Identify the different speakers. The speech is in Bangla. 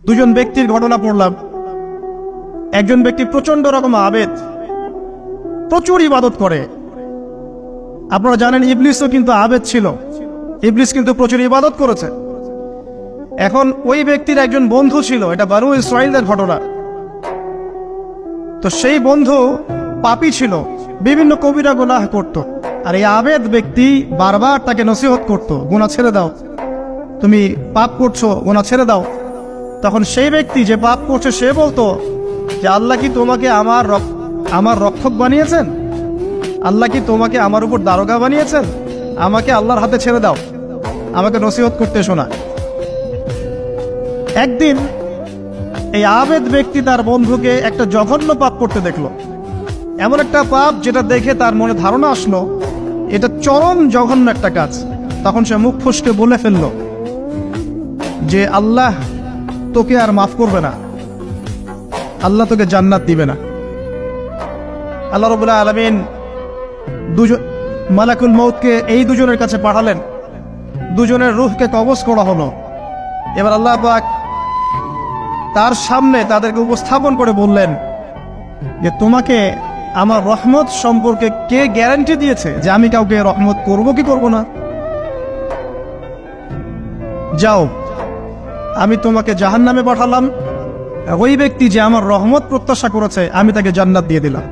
Speaker 1: দুজন ব্যক্তির ঘটনা পড়লাম। একজন ব্যক্তি প্রচন্ড রকম আবেদ, প্রচুর ইবাদত করে। আপনারা জানেন ইবলিসও কিন্তু আবেদ ছিল, ইবলিস কিন্তু প্রচুর ইবাদত করেছে। এখন ওই ব্যক্তির একজন বন্ধু ছিল, এটা বনু ইসরাঈলের ঘটনা। তো সেই বন্ধু পাপী ছিল, বিভিন্ন কবিরা গুনাহ করত। আর এই আবেদ ব্যক্তি বারবার তাকে নসিহত করত, গুনাহ ছেড়ে দাও, তুমি পাপ করছো, গুনাহ ছেড়ে দাও। তখন সেই ব্যক্তি যে পাপ করছে সে বলতো যে আল্লাহ কি তোমাকে আমার রক্ষক বানিয়েছেন? আল্লাহ কি তোমাকে আমার উপর দারোগা বানিয়েছেন? আমাকে আল্লাহর হাতে ছেড়ে দাও, আমাকে নসিহত করতে শোনা। একদিন এই আবেদ ব্যক্তি তার বন্ধুকে একটা জঘন্য পাপ করতে দেখলো, এমন একটা পাপ যেটা দেখে তার মনে ধারণা আসলো এটা চরম জঘন্য একটা কাজ। তখন সে মুখ ফসকে বলে ফেলল যে আল্লাহ তোকে আর মাফ করবে না, আল্লাহ তোকে জান্নাত দিবে না। আল্লাহ রাব্বুল আলামিন মালাকুল মউতকে এই দুজনের কাছে পাঠালেন, দুজনের রূহকে কবজ করা হলো। এবার আল্লাহ পাক তার সামনে তাদেরকে উপস্থাপন করে বললেন যে তোমাকে আমার রহমত সম্পর্কে কে গ্যারান্টি দিয়েছে যে আমি কাউকে রহমত করব কি করব না? যাও, আমি তোমাকে জাহান্নামে পাঠালাম, ওই ব্যক্তি যে আমার রহমত প্রত্যাশা করেছে আমি তাকে জান্নাত দিয়ে দিলাম।